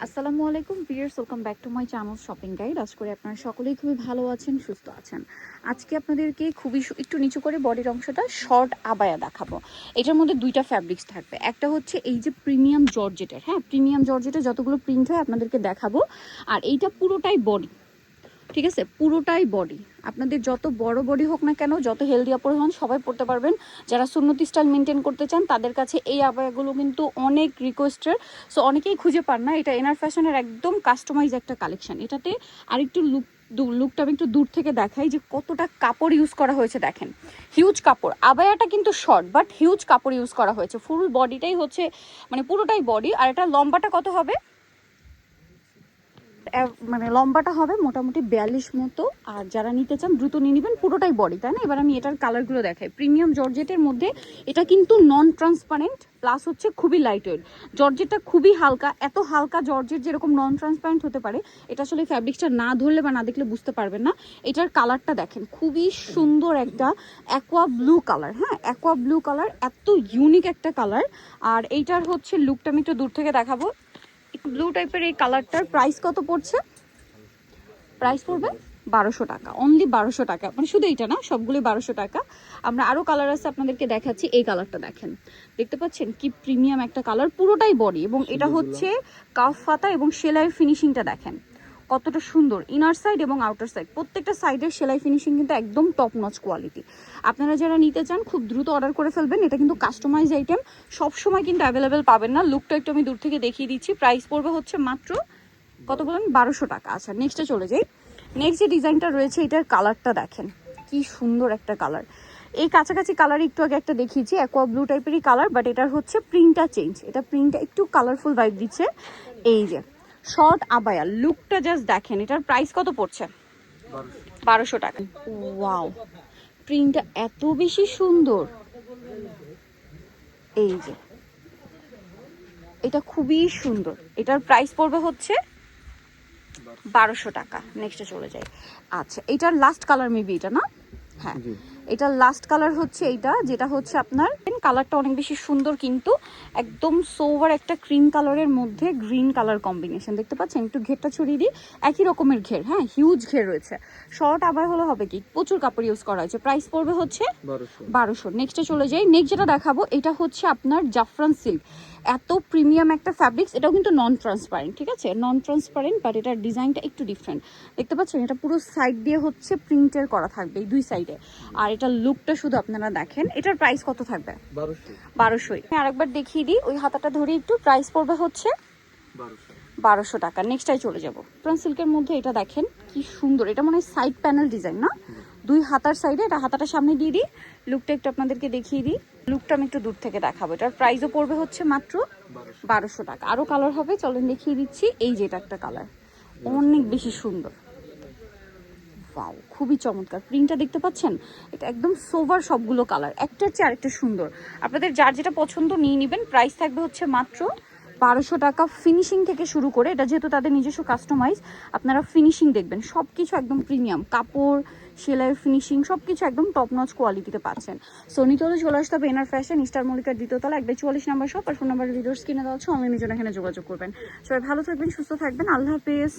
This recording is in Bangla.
আসসালামু আলাইকুম viewers, welcome back to my channel shopping guide. আশা করি আপনারা সকলেই খুবই ভালো আছেন, সুস্থ আছেন। আজকে আপনাদেরকে খুবই একটু নিচু করে বডির অংশটা শর্ট আবায়া দেখাবো। এটার মধ্যে দুইটা ফ্যাব্রিক্স থাকবে। একটা হচ্ছে এই যে প্রিমিয়াম জর্জেটের, হ্যাঁ প্রিমিয়াম জর্জেটের যতগুলো প্রিন্ট হয় আপনাদেরকে দেখাবো। আর এইটা পুরোটাই বডি, ঠিক আছে, পুরোটাই বডি। আপনাদের যত বড় বডি হোক না কেন, যত হেলদি আপর হন, সবাই পড়তে পারবেন। যারা সুন্নতি স্টাইল মেনটেন করতে চান তাদের কাছে এই আবায়াগুলো কিন্তু অনেক রিকোয়েস্টের। সো অনেকেই খুঁজে পান না। এটা এনার ফ্যাশনের একদম কাস্টমাইজ একটা কালেকশন। এটাতে আরেকটু লুকটা আমি একটু দূর থেকে দেখাই যে কতটা কাপড় ইউজ করা হয়েছে। দেখেন, হিউজ কাপড়। আবায়াটা কিন্তু শর্ট বাট হিউজ কাপড় ইউজ করা হয়েছে। ফুল বডিটাই হচ্ছে মানে পুরোটাই বডি। আর এটা লম্বাটা কত হবে, মানে লম্বাটা হবে মোটামুটি 42 মতো। আর যারা নিতে চান দ্রুত নিয়ে নেবেন, পুরোটাই বডি, তাই না? এবার আমি এটার কালারগুলো দেখাই। প্রিমিয়াম জর্জেটের মধ্যে এটা কিন্তু নন ট্রান্সপারেন্ট, প্লাস হচ্ছে খুবই লাইট ওয়েট। জর্জেটটা খুবই হালকা। এত হালকা জর্জেট যেরকম নন ট্রান্সপারেন্ট হতে পারে, এটা আসলে ফ্যাব্রিক্সটা না ধরলে বা না দেখলে বুঝতে পারবেন না। এটার কালারটা দেখেন, খুবই সুন্দর একটা অ্যাকোয়া ব্লু কালার। হ্যাঁ, অ্যাকোয়া ব্লু কালার, এত ইউনিক একটা কালার। আর এইটার হচ্ছে লুকটা আমি একটু দূর থেকে দেখাবো। ব্লু টাইপের এই কালারটার প্রাইস কত পড়ছে? প্রাইস পড়বে 1200 টাকা, অনলি 1200 টাকা। মানে শুধু এইটা না, সবগুলোই 1200 টাকা। আমরা আরও কালার আছে আপনাদেরকে দেখাচ্ছি। এই কালারটা দেখেন, দেখতে পাচ্ছেন কি প্রিমিয়াম একটা কালার, পুরোটাই বডি। এবং এটা হচ্ছে কাফ ফাতা এবং সেলাইয়ের ফিনিশিংটা দেখেন কতটা সুন্দর। ইনার সাইড এবং আউটার সাইড প্রত্যেকটা সাইডের সেলাই ফিনিশিং কিন্তু একদম টপ নচ কোয়ালিটি। আপনারা যারা নিতে চান খুব দ্রুত অর্ডার করে ফেলবেন। এটা কিন্তু কাস্টমাইজ আইটেম, সবসময় কিন্তু অ্যাভেলেবেল পাবেন না। লুকটা একটু আমি দূর থেকে দেখিয়ে দিচ্ছি। প্রাইস পড়বে হচ্ছে মাত্র কত বলেন, 1200 টাকা। আচ্ছা, নেক্সটে চলে যাই। নেক্সট যে ডিজাইনটা রয়েছে, এটার কালারটা দেখেন কি সুন্দর একটা কালার। এই কাছাকাছি কালার একটু আগে একটা দেখিয়েছি, অ্যাকোয়া ব্লু টাইপেরই কালার, বাট এটার হচ্ছে প্রিন্টটা চেঞ্জ। এটা প্রিন্টটা একটু কালারফুল ভাইব দিচ্ছে। এই যে শর্ট আবায়া, লুকটা জাস্ট দেখেন। এটার প্রাইস কত পড়ছে? 1200 টাকা। ওয়াও, প্রিন্টটা এত বেশি সুন্দর। এই যে এটা খুবই সুন্দর। এটার প্রাইস পড়বে হচ্ছে 1200 টাকা। নেক্সটে চলে যাই। আচ্ছা, এটার লাস্ট কালার মেবি এটা না? হ্যাঁ, এটার লাস্ট কালার হচ্ছে এইটা, যেটা হচ্ছে আপনার কালারটা অনেক বেশি সুন্দর, কিন্তু একদম সোভার একটা ক্রিম কালারের মধ্যে গ্রিন কালার কম্বিনেশন। দেখতে পাচ্ছেন, একটু ঘেরটা ছড়িয়ে দিই, একই রকমের ঘের। হ্যাঁ, হিউজ ঘের রয়েছে। শর্ট আবার হলো হবে কি, প্রচুর কাপড় ইউজ করা হয়েছে। প্রাইস পড়বে হচ্ছে 1200। নেক্সটে চলে যাই। নেক্সট যেটা দেখাবো, এটা হচ্ছে আপনার জাফরান সিল্ক। এত প্রিমিয়াম একটা ফ্যাব্রিক্স। এটাও কিন্তু নন ট্রান্সপারেন্ট, ঠিক আছে, নন ট্রান্সপারেন্ট, বাট এটার ডিজাইনটা একটু ডিফারেন্ট। দেখতে পাচ্ছেন, এটা পুরো সাইড দিয়ে হচ্ছে প্রিন্টের করা থাকবে, এই দুই সাইডে। আর এটার লুকটা শুধু আপনারা দেখেন। এটার প্রাইস কত থাকবে? 1200। আমি আরেকবার দেখিয়ে দিই, ওই হাতাটা ধরে একটু। প্রাইস পড়বে হচ্ছে 1200 টাকা। নেক্সটাই চলে যাবো। প্রান সিল্কের মধ্যে এটা দেখেন কি সুন্দর। এটা মনে হয় সাইড প্যানেল ডিজাইন না, দুই হাতার সাইডে। এটা হাতাটা সামনে দিয়ে দিই, লুকটা একটু আপনাদেরকে দেখিয়ে দিই। লুকটা আমি একটু দূর থেকে দেখাবো। এটার প্রাইসও পড়বে হচ্ছে মাত্র 1200 টাকা। আরও কালার হবে, চলেন দেখিয়ে দিচ্ছি। এই যে এটা একটা কালার, অনেক বেশি সুন্দর। ওয়াও, খুবই চমৎকার। প্রিন্টটা দেখতে পাচ্ছেন, এটা একদম সোভার সবগুলো কালার, একটার চেয়ে আরেকটা সুন্দর। আপনাদের যার যেটা পছন্দ নিয়ে নেবেন। প্রাইস থাকবে হচ্ছে মাত্র 1200 টাকা। ফিনিশিং থেকে শুরু করে, এটা যেহেতু তাদের নিজস্ব কাস্টমাইজ, আপনারা ফিনিশিং দেখবেন সব কিছু একদম প্রিমিয়াম। কাপড়, সেলাইয়ের ফিনিশিং সব কিছু একদম টপ নচ কোয়ালিটিতে পাচ্ছেন। সোনিতলে চলে আসতে হবে এনার ফ্যাশন, স্টার মল্লিকার দ্বিতীয়তলা, 144 নাম্বার শপ। আর ফোন নাম্বার ভিডিওস কিনে দেওয়া হচ্ছে, অনলাইনের জন্য এখানে যোগাযোগ করবেন। সবাই ভালো থাকবেন, সুস্থ থাকবেন, আল্লাহ হাফেজ।